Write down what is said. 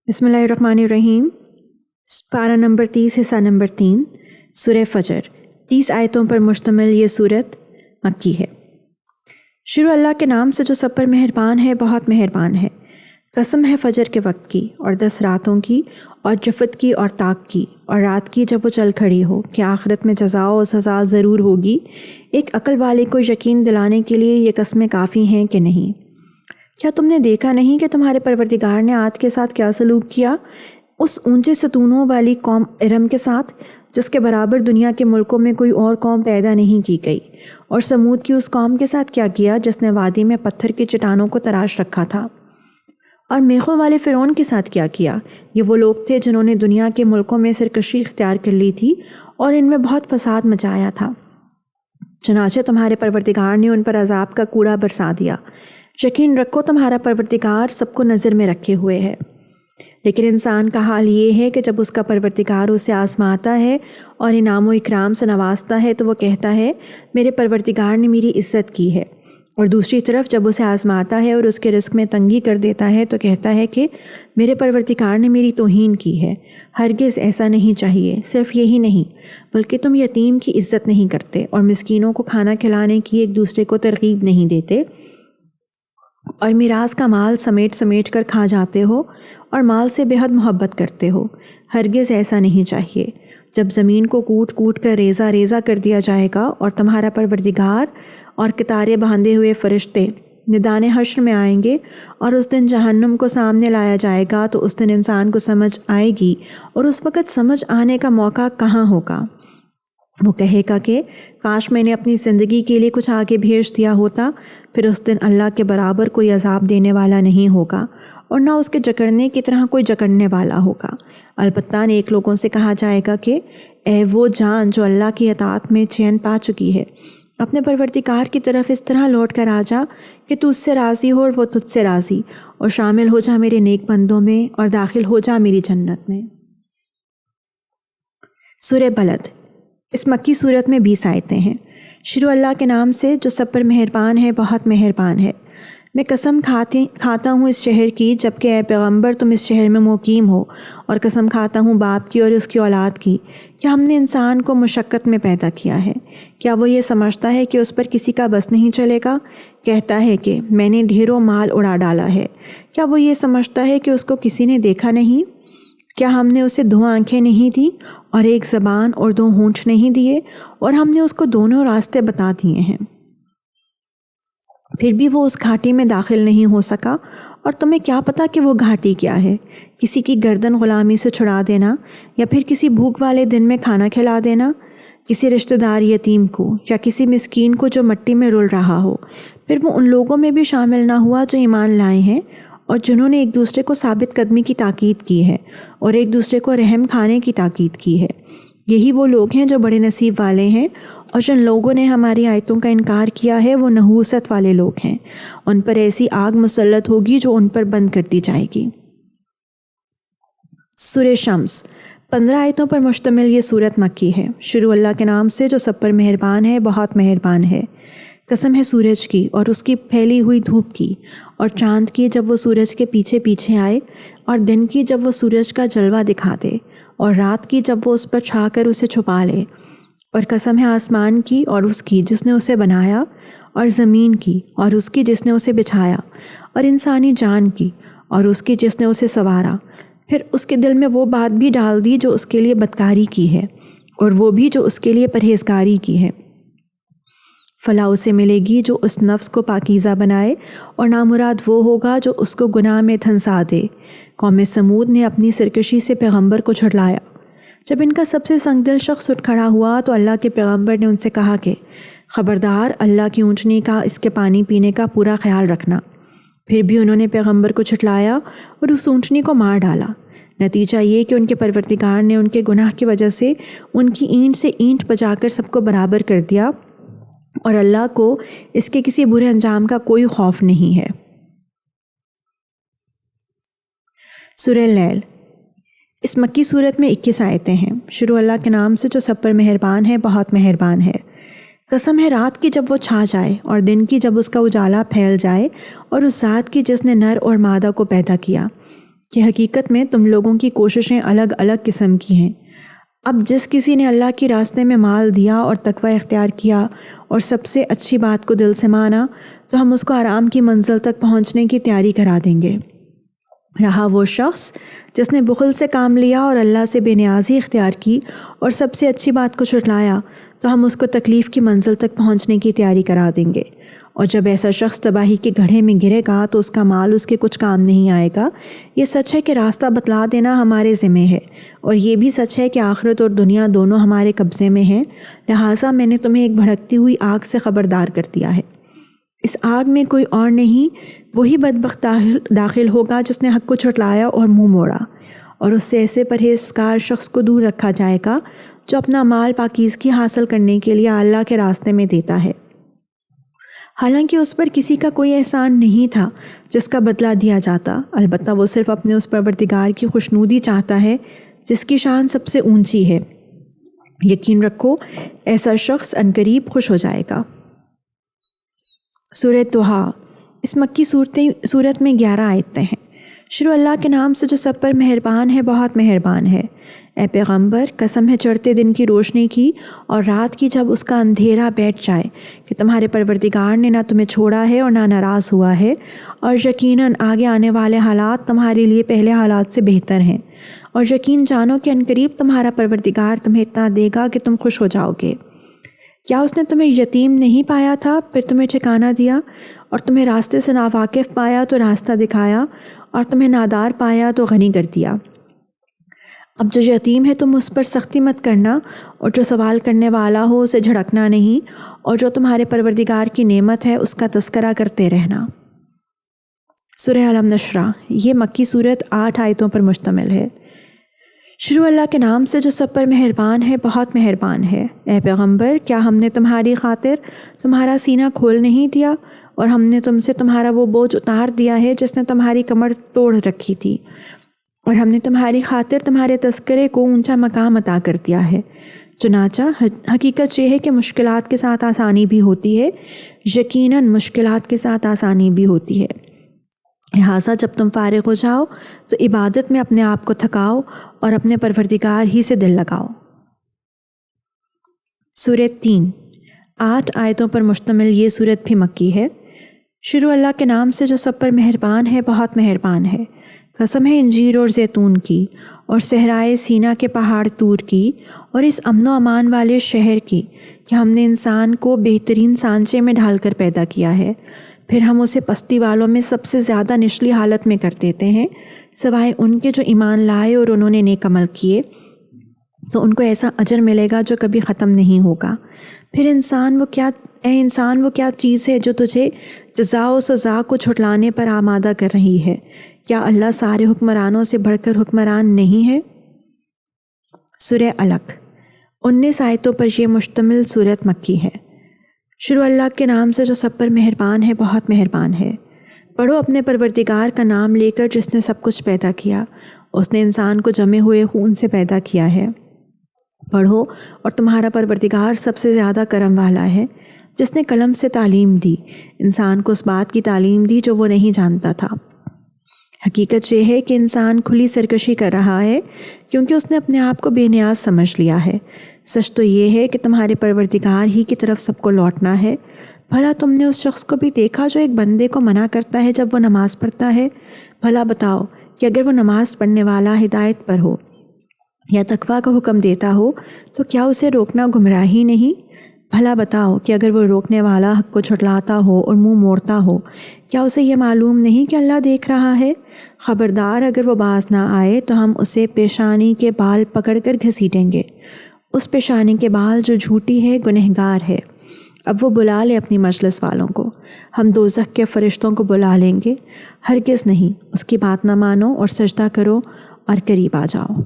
بسم اللہ الرحمن الرحیم۔ پارہ نمبر 30 حصہ نمبر 3 سورہ فجر 30 آیتوں پر مشتمل یہ سورت مکی ہے۔ شروع اللہ کے نام سے جو سب پر مہربان ہے، بہت مہربان ہے۔ قسم ہے فجر کے وقت کی اور 10 راتوں کی اور جفت کی اور طاق کی اور رات کی جب وہ چل کھڑی ہو کہ آخرت میں جزا و سزا ضرور ہوگی۔ ایک عقل والے کو یقین دلانے کے لیے یہ قسمیں کافی ہیں کہ نہیں؟ کیا تم نے دیکھا نہیں کہ تمہارے پروردگار نے عاد کے ساتھ کیا سلوک کیا، اس اونچے ستونوں والی قوم ارم کے ساتھ جس کے برابر دنیا کے ملکوں میں کوئی اور قوم پیدا نہیں کی گئی، اور سمود کی اس قوم کے ساتھ کیا کیا جس نے وادی میں پتھر کی چٹانوں کو تراش رکھا تھا، اور میخوں والے فرعون کے ساتھ کیا کیا۔ یہ وہ لوگ تھے جنہوں نے دنیا کے ملکوں میں سرکشی اختیار کر لی تھی اور ان میں بہت فساد مچایا تھا، چنانچہ تمہارے پروردگار نے ان پر عذاب کا کوڑا برسا دیا۔ یقین رکھو تمہارا پروردگار سب کو نظر میں رکھے ہوئے ہے۔ لیکن انسان کا حال یہ ہے کہ جب اس کا پروردگار اسے آزماتا ہے اور انعام و اکرام سے نوازتا ہے تو وہ کہتا ہے میرے پروردگار نے میری عزت کی ہے، اور دوسری طرف جب اسے آزماتا ہے اور اس کے رزق میں تنگی کر دیتا ہے تو کہتا ہے کہ میرے پروردگار نے میری توہین کی ہے۔ ہرگز ایسا نہیں چاہیے۔ صرف یہی نہیں بلکہ تم یتیم کی عزت نہیں کرتے اور مسکینوں کو کھانا کھلانے کی ایک دوسرے کو ترغیب نہیں دیتے، اور میراث کا مال سمیٹ سمیٹ کر کھا جاتے ہو اور مال سے بے حد محبت کرتے ہو۔ ہرگز ایسا نہیں چاہیے۔ جب زمین کو کوٹ کوٹ کر ریزہ ریزہ کر دیا جائے گا اور تمہارا پروردگار اور کتارے باندھے ہوئے فرشتے میدان حشر میں آئیں گے اور اس دن جہنم کو سامنے لایا جائے گا تو اس دن انسان کو سمجھ آئے گی، اور اس وقت سمجھ آنے کا موقع کہاں ہوگا؟ وہ کہے گا کہ کاش میں نے اپنی زندگی کے لیے کچھ آگے بھیج دیا ہوتا، پھر اس دن اللہ کے برابر کوئی عذاب دینے والا نہیں ہوگا اور نہ اس کے جکڑنے کی طرح کوئی جکڑنے والا ہوگا۔ البتہ نیک لوگوں سے کہا جائے گا کہ اے وہ جان جو اللہ کی اطاعت میں چین پا چکی ہے، اپنے پروردگار کی طرف اس طرح لوٹ کر آ جا کہ تو اس سے راضی ہو اور وہ تجھ سے راضی، اور شامل ہو جا میرے نیک بندوں میں اور داخل ہو جا میری جنت میں۔ سورہ بلد اس مکی صورت میں 20 آیتیں ہیں۔ شروع اللہ کے نام سے جو سب پر مہربان ہے، بہت مہربان ہے۔ میں قسم کھاتا ہوں اس شہر کی جبکہ اے پیغمبر تم اس شہر میں مقیم ہو، اور قسم کھاتا ہوں باپ کی اور اس کی اولاد کی کہ ہم نے انسان کو مشقت میں پیدا کیا ہے۔ کیا وہ یہ سمجھتا ہے کہ اس پر کسی کا بس نہیں چلے گا؟ کہتا ہے کہ میں نے ڈھیروں مال اڑا ڈالا ہے۔ کیا وہ یہ سمجھتا ہے کہ اس کو کسی نے دیکھا نہیں؟ کیا ہم نے اسے 2 آنکھیں نہیں دیں اور 1 زبان اور 2 ہونٹ نہیں دیے، اور ہم نے اس کو دونوں راستے بتا دیے ہیں؟ پھر بھی وہ اس گھاٹی میں داخل نہیں ہو سکا، اور تمہیں کیا پتہ کہ وہ گھاٹی کیا ہے؟ کسی کی گردن غلامی سے چھڑا دینا، یا پھر کسی بھوک والے دن میں کھانا کھلا دینا، کسی رشتہ دار یتیم کو یا کسی مسکین کو جو مٹی میں رل رہا ہو۔ پھر وہ ان لوگوں میں بھی شامل نہ ہوا جو ایمان لائے ہیں اور جنہوں نے ایک دوسرے کو ثابت قدمی کی تاکید کی ہے اور ایک دوسرے کو رحم کھانے کی تاکید کی ہے۔ یہی وہ لوگ ہیں جو بڑے نصیب والے ہیں، اور جن لوگوں نے ہماری آیتوں کا انکار کیا ہے وہ نحوست والے لوگ ہیں۔ ان پر ایسی آگ مسلط ہوگی جو ان پر بند کر دی جائے گی۔ سورہ شمس 15 آیتوں پر مشتمل یہ سورت مکی ہے۔ شروع اللہ کے نام سے جو سب پر مہربان ہے، بہت مہربان ہے۔ قسم ہے سورج کی اور اس کی پھیلی ہوئی دھوپ کی، اور چاند کی جب وہ سورج کے پیچھے پیچھے آئے، اور دن کی جب وہ سورج کا جلوہ دکھا دے، اور رات کی جب وہ اس پر چھا کر اسے چھپا لے۔ اور قسم ہے آسمان کی اور اس کی جس نے اسے بنایا، اور زمین کی اور اس کی جس نے اسے بچھایا، اور انسانی جان کی اور اس کی جس نے اسے سنوارا، پھر اس کے دل میں وہ بات بھی ڈال دی جو اس کے لیے بدکاری کی ہے، اور وہ بھی جو اس کے لیے پرہیزگاری کی ہے۔ فلاح اسے ملے گی جو اس نفس کو پاکیزہ بنائے، اور نامراد وہ ہوگا جو اس کو گناہ میں دھنسا دے۔ قوم سمود نے اپنی سرکشی سے پیغمبر کو جھٹلایا۔ جب ان کا سب سے سنگ دل شخص اٹھ کھڑا ہوا تو اللہ کے پیغمبر نے ان سے کہا کہ خبردار، اللہ کی اونچنی کا اس کے پانی پینے کا پورا خیال رکھنا۔ پھر بھی انہوں نے پیغمبر کو جھٹلایا اور اس اونچنی کو مار ڈالا۔ نتیجہ یہ کہ ان کے پروردگار نے ان کے گناہ کی وجہ سے ان کی اینٹ سے اینٹ بجا کر سب کو برابر کر دیا، اور اللہ کو اس کے کسی برے انجام کا کوئی خوف نہیں ہے۔ سورہ لیل اس مکی صورت میں 21 آیتیں ہیں۔ شروع اللہ کے نام سے جو سب پر مہربان ہے، بہت مہربان ہے۔ قسم ہے رات کی جب وہ چھا جائے اور دن کی جب اس کا اجالا پھیل جائے، اور اس ذات کی جس نے نر اور مادہ کو پیدا کیا۔ کہ حقیقت میں تم لوگوں کی کوششیں الگ الگ قسم کی ہیں۔ اب جس کسی نے اللہ کے راستے میں مال دیا اور تقوی اختیار کیا اور سب سے اچھی بات کو دل سے مانا تو ہم اس کو آرام کی منزل تک پہنچنے کی تیاری کرا دیں گے۔ رہا وہ شخص جس نے بخل سے کام لیا اور اللہ سے بے نیازی اختیار کی اور سب سے اچھی بات کو چھٹلایا تو ہم اس کو تکلیف کی منزل تک پہنچنے کی تیاری کرا دیں گے۔ اور جب ایسا شخص تباہی کے گڑھے میں گرے گا تو اس کا مال اس کے کچھ کام نہیں آئے گا۔ یہ سچ ہے کہ راستہ بتلا دینا ہمارے ذمہ ہے، اور یہ بھی سچ ہے کہ آخرت اور دنیا دونوں ہمارے قبضے میں ہیں، لہٰذا میں نے تمہیں ایک بھڑکتی ہوئی آگ سے خبردار کر دیا ہے۔ اس آگ میں کوئی اور نہیں، وہی بدبخت داخل ہوگا جس نے حق کو چھٹلایا اور منہ موڑا، اور اس سے ایسے پرہیزگار شخص کو دور رکھا جائے گا جو اپنا مال پاکیزگی حاصل کرنے کے لیے اللہ کے راستے میں دیتا ہے، حالانکہ اس پر کسی کا کوئی احسان نہیں تھا جس کا بدلہ دیا جاتا، البتہ وہ صرف اپنے اس پروردگار کی خوشنودی چاہتا ہے جس کی شان سب سے اونچی ہے۔ یقین رکھو ایسا شخص عنقریب خوش ہو جائے گا۔ سورہ طٰہٰ، اس مکی صورت میں 11 آیتیں ہیں۔ شروع اللہ کے نام سے جو سب پر مہربان ہے، بہت مہربان ہے۔ اے پیغمبر، قسم ہے چڑھتے دن کی روشنی کی اور رات کی جب اس کا اندھیرا بیٹھ جائے کہ تمہارے پروردگار نے نہ تمہیں چھوڑا ہے اور نہ ناراض ہوا ہے، اور یقیناً آگے آنے والے حالات تمہارے لیے پہلے حالات سے بہتر ہیں، اور یقین جانو کہ عنقریب تمہارا پروردگار تمہیں اتنا دے گا کہ تم خوش ہو جاؤ گے۔ کیا اس نے تمہیں یتیم نہیں پایا تھا پھر تمہیں ٹھکانہ دیا، اور تمہیں راستے سے ناواقف پایا تو راستہ دکھایا، اور تمہیں نادار پایا تو غنی کر دیا۔ اب جو یتیم ہے تم اس پر سختی مت کرنا، اور جو سوال کرنے والا ہو اسے جھڑکنا نہیں، اور جو تمہارے پروردگار کی نعمت ہے اس کا تذکرہ کرتے رہنا۔ سورہ علم نشرح، یہ مکی صورت 8 آیتوں پر مشتمل ہے۔ شروع اللہ کے نام سے جو سب پر مہربان ہے، بہت مہربان ہے۔ اے پیغمبر، کیا ہم نے تمہاری خاطر تمہارا سینہ کھول نہیں دیا، اور ہم نے تم سے تمہارا وہ بوجھ اتار دیا ہے جس نے تمہاری کمر توڑ رکھی تھی، اور ہم نے تمہاری خاطر تمہارے تذکرے کو اونچا مقام عطا کر دیا ہے۔ چنانچہ حقیقت یہ ہے کہ مشکلات کے ساتھ آسانی بھی ہوتی ہے، یقیناً مشکلات کے ساتھ آسانی بھی ہوتی ہے، لہٰذا جب تم فارغ ہو جاؤ تو عبادت میں اپنے آپ کو تھکاؤ اور اپنے پروردگار ہی سے دل لگاؤ۔ سورہ 3، 8 آیتوں پر مشتمل یہ سورت بھی مکی ہے۔ شروع اللہ کے نام سے جو سب پر مہربان ہے، بہت مہربان ہے۔ قسم ہے انجیر اور زیتون کی، اور صحرائے سینا کے پہاڑ طور کی، اور اس امن و امان والے شہر کی کہ ہم نے انسان کو بہترین سانچے میں ڈھال کر پیدا کیا ہے، پھر ہم اسے پستی والوں میں سب سے زیادہ نچلی حالت میں کر دیتے ہیں، سوائے ان کے جو ایمان لائے اور انہوں نے نیک عمل کیے، تو ان کو ایسا اجر ملے گا جو کبھی ختم نہیں ہوگا۔ پھر اے انسان وہ کیا چیز ہے جو تجھے جزا و سزا کو چھٹلانے پر آمادہ کر رہی ہے؟ کیا اللہ سارے حکمرانوں سے بڑھ کر حکمران نہیں ہے؟ سورہ علق، 19 آیتوں پر یہ مشتمل صورت مکی ہے۔ شروع اللہ کے نام سے جو سب پر مہربان ہے، بہت مہربان ہے۔ پڑھو اپنے پروردگار کا نام لے کر جس نے سب کچھ پیدا کیا، اس نے انسان کو جمے ہوئے خون سے پیدا کیا ہے۔ پڑھو اور تمہارا پروردگار سب سے زیادہ کرم والا ہے، جس نے قلم سے تعلیم دی، انسان کو اس بات کی تعلیم دی جو وہ نہیں جانتا تھا۔ حقیقت یہ ہے کہ انسان کھلی سرکشی کر رہا ہے کیونکہ اس نے اپنے آپ کو بے نیاز سمجھ لیا ہے۔ سچ تو یہ ہے کہ تمہارے پروردگار ہی کی طرف سب کو لوٹنا ہے۔ بھلا تم نے اس شخص کو بھی دیکھا جو ایک بندے کو منع کرتا ہے جب وہ نماز پڑھتا ہے؟ بھلا بتاؤ کہ اگر وہ نماز پڑھنے والا ہدایت پر ہو یا تقویٰ کا حکم دیتا ہو تو کیا اسے روکنا گمراہی نہیں؟ بھلا بتاؤ کہ اگر وہ روکنے والا حق کو چھٹلاتا ہو اور منہ موڑتا ہو، کیا اسے یہ معلوم نہیں کہ اللہ دیکھ رہا ہے؟ خبردار، اگر وہ باز نہ آئے تو ہم اسے پیشانی کے بال پکڑ کر گھسیٹیں گے، اس پیشانی کے بال جو جھوٹی ہے، گنہگار ہے۔ اب وہ بلا لے اپنی مجلس والوں کو، ہم دوزخ کے فرشتوں کو بلا لیں گے، ہرگز نہیں، اس کی بات نہ مانو اور سجدہ کرو اور قریب آ جاؤ۔